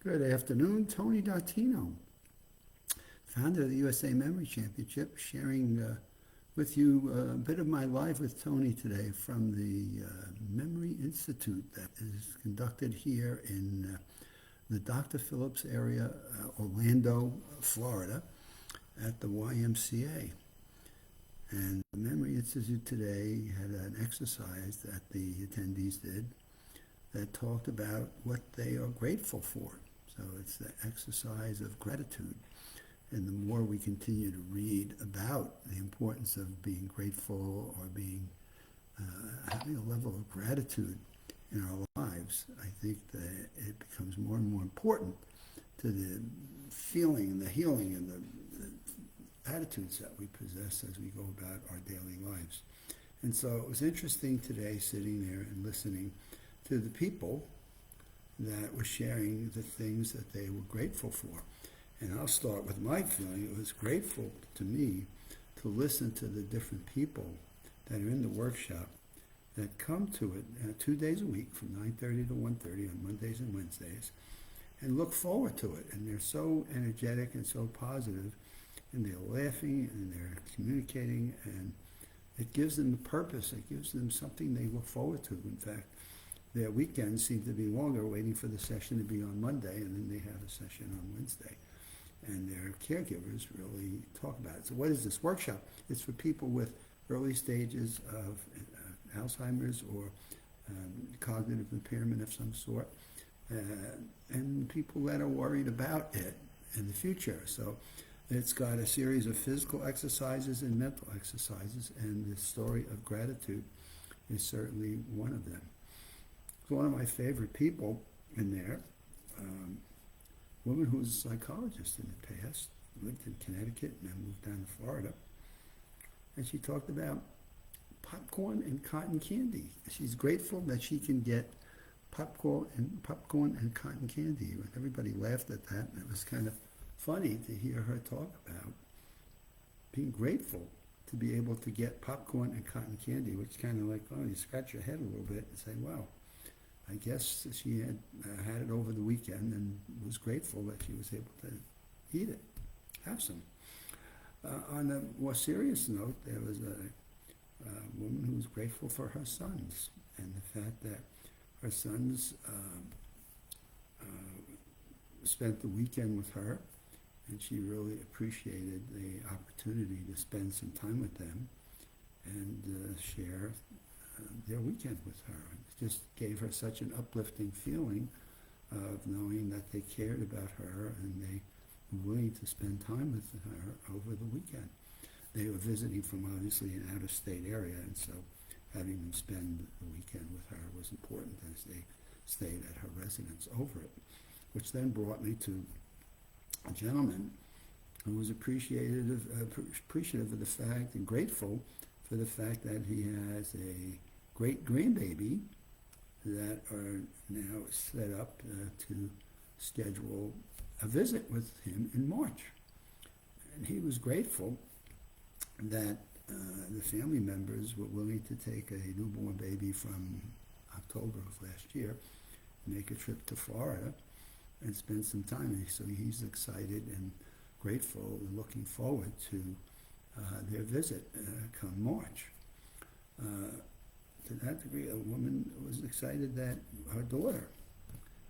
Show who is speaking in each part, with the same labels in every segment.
Speaker 1: Good afternoon, Tony Dartino, founder of the USA Memory Championship, sharing with you a bit of my life with Tony today from the Memory Institute that is conducted here in the Dr. Phillips area, Orlando, Florida, at the YMCA. And the Memory Institute today had an exercise that the attendees did that talked about what they are grateful for. So it's the exercise of gratitude. And the more we continue to read about the importance of being grateful or being having a level of gratitude in our lives, I think that it becomes more and more important to the feeling, the healing, and the attitudes that we possess as we go about our daily lives. And so it was interesting today sitting there and listening to the people that were sharing the things that they were grateful for. And I'll start with my feeling. It was grateful to me to listen to the different people that are in the workshop that come to it 2 days a week from 9:30 to 1:30 on Mondays and Wednesdays and look forward to it. And they're so energetic and so positive, and they're laughing and they're communicating, and it gives them a purpose. It gives them something they look forward to. In fact, their weekends seem to be longer, waiting for the session to be on Monday, and then they have a session on Wednesday. And their caregivers really talk about it. So what is this workshop? It's for people with early stages of Alzheimer's or cognitive impairment of some sort, and people that are worried about it in the future. So it's got a series of physical exercises and mental exercises, and the story of gratitude is certainly one of them. One of my favorite people in there, a woman who was a psychologist in the past, lived in Connecticut and then moved down to Florida. And she talked about popcorn and cotton candy. She's grateful that she can get popcorn and cotton candy. And everybody laughed at that, and it was kind of funny to hear her talk about being grateful to be able to get popcorn and cotton candy, which kind of like, oh, you scratch your head a little bit and say, wow. I guess she had had it over the weekend and was grateful that she was able to eat it, have some. On a more serious note, there was a woman who was grateful for her sons and the fact that her sons spent the weekend with her, and she really appreciated the opportunity to spend some time with them and share their weekend with her. It just gave her such an uplifting feeling of knowing that they cared about her and they were willing to spend time with her over the weekend. They were visiting from obviously an out-of-state area, and so having them spend the weekend with her was important as they stayed at her residence over it, which then brought me to a gentleman who was appreciative of the fact and grateful for the fact that he has a great grandbaby that are now set up to schedule a visit with him in March. And he was grateful that the family members were willing to take a newborn baby from October of last year, make a trip to Florida, and spend some time. And so he's excited and grateful and looking forward to their visit come March. To that degree, a woman was excited that her daughter,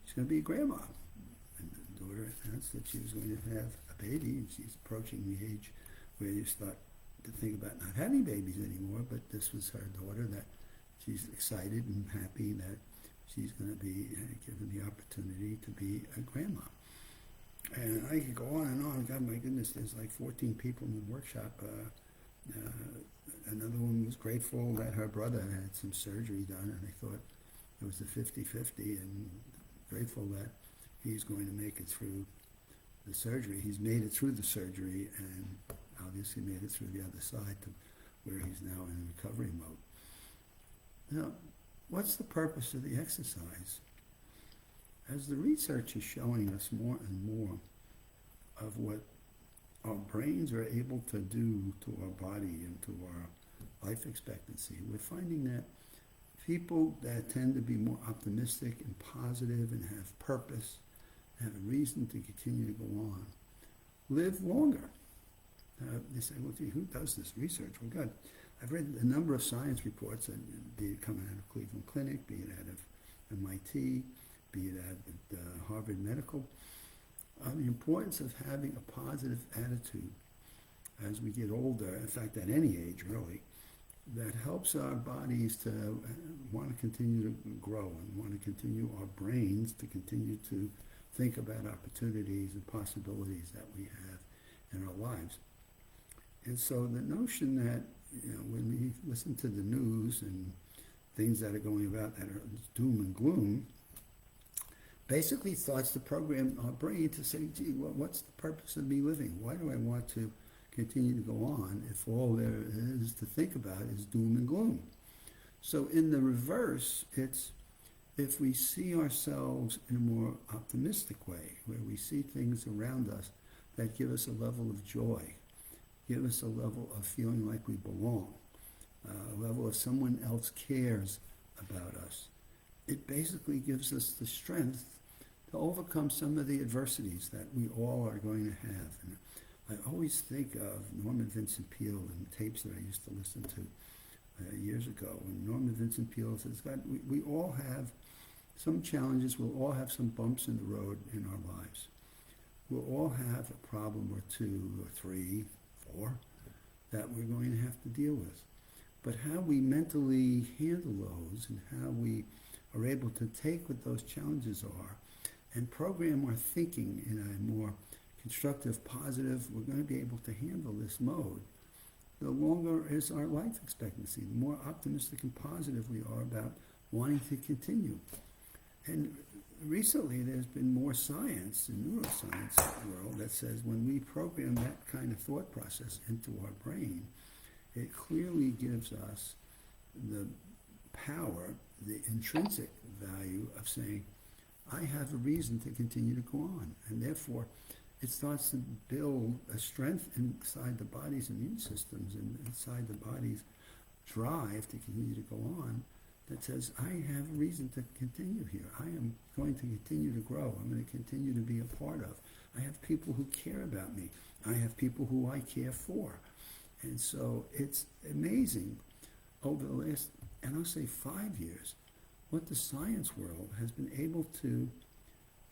Speaker 1: she's going to be a grandma. And the daughter announced that she was going to have a baby, and she's approaching the age where you start to think about not having babies anymore, but this was her daughter that she's excited and happy that she's going to be given the opportunity to be a grandma. And I could go on and on. God, my goodness, there's like 14 people in the workshop. Another one was grateful that her brother had some surgery done, and I thought it was a 50-50, and grateful that he's going to make it through the surgery. He's made it through the surgery and obviously made it through the other side to where he's now in recovery mode. Now, what's the purpose of the exercise? As the research is showing us more and more of what our brains are able to do to our body and to our life expectancy, we're finding that people that tend to be more optimistic and positive and have purpose have a reason to continue to go on. Live longer. They say, well, gee, who does this research? Well, God, I've read a number of science reports, be it coming out of Cleveland Clinic, be it out of MIT, be it out of Harvard Medical, on the importance of having a positive attitude as we get older, in fact, at any age, really, that helps our bodies to want to continue to grow and want to continue our brains to continue to think about opportunities and possibilities that we have in our lives. And so the notion that, when we listen to the news and things that are going about that are doom and gloom, basically starts to program our brain to say, gee, well, what's the purpose of me living? Why do I want to continue to go on if all there is to think about is doom and gloom? So in the reverse, it's if we see ourselves in a more optimistic way, where we see things around us that give us a level of joy, give us a level of feeling like we belong, a level of someone else cares about us, it basically gives us the strength to overcome some of the adversities that we all are going to have. And I always think of Norman Vincent Peale and tapes that I used to listen to years ago. When Norman Vincent Peale says, God, we all have some challenges, we'll all have some bumps in the road in our lives. We'll all have a problem or two or three, four, that we're going to have to deal with. But how we mentally handle those and how we are able to take what those challenges are and program our thinking in a more constructive, positive, we're going to be able to handle this mode, the longer is our life expectancy, the more optimistic and positive we are about wanting to continue. And recently there's been more science in neuroscience world that says when we program that kind of thought process into our brain, it clearly gives us the power, the intrinsic value of saying, I have a reason to continue to go on. And therefore, it starts to build a strength inside the body's immune systems and inside the body's drive to continue to go on that says, I have a reason to continue here. I am going to continue to grow. I'm going to continue to be a part of. I have people who care about me. I have people who I care for. And so it's amazing over the last, and I'll say 5 years, what the science world has been able to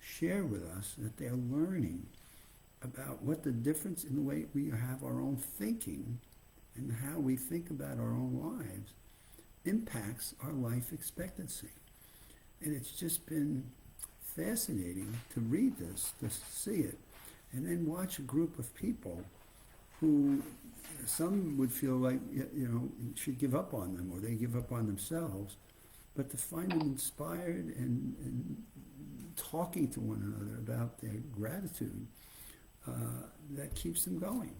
Speaker 1: share with us, that they're learning about what the difference in the way we have our own thinking and how we think about our own lives impacts our life expectancy. And it's just been fascinating to read this, to see it, and then watch a group of people who some would feel like, you should give up on them, or they give up on themselves, but to find them inspired and talking to one another about their gratitude, that keeps them going.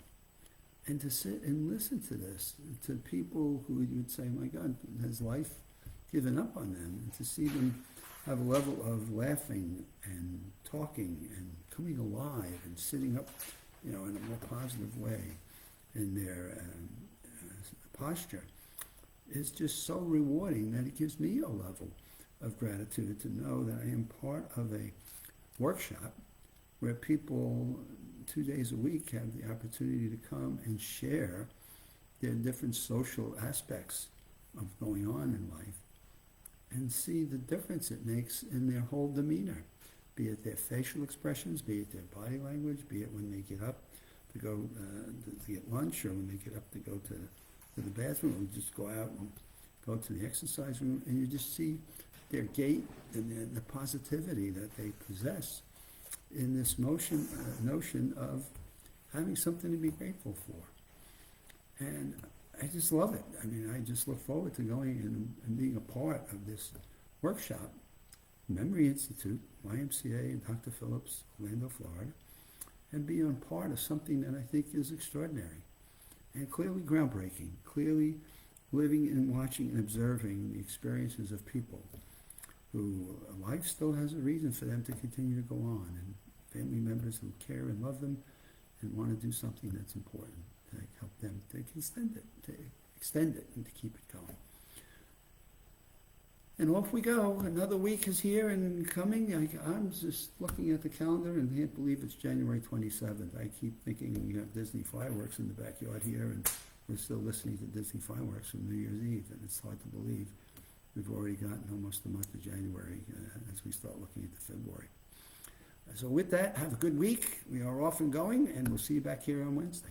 Speaker 1: And to sit and listen to this, to people who you would say, my God, has life given up on them? And to see them have a level of laughing and talking and coming alive and sitting up, in a more positive way in their posture is just so rewarding that it gives me a level of gratitude to know that I am part of a workshop where people 2 days a week have the opportunity to come and share their different social aspects of going on in life and see the difference it makes in their whole demeanor, be it their facial expressions, be it their body language, be it when they get up to go to get lunch, or when they get up to go to the bathroom, or just go out and go to the exercise room, and you just see their gait and the positivity that they possess in this notion of having something to be grateful for. And I just love it. I mean, I just look forward to going and being a part of this workshop, Memory Institute, YMCA, and Dr. Phillips, Orlando, Florida, and being a part of something that I think is extraordinary and clearly groundbreaking, clearly living and watching and observing the experiences of people who life still has a reason for them to continue to go on, and family members who care and love them and want to do something that's important to help them to extend it and to keep it going. And off we go. Another week is here and coming. I'm just looking at the calendar and can't believe it's January 27th. I keep thinking you have Disney fireworks in the backyard here, and we're still listening to Disney fireworks from New Year's Eve, and it's hard to believe we've already gotten almost the month of January as we start looking into February. So with that, have a good week. We are off and going, and we'll see you back here on Wednesday.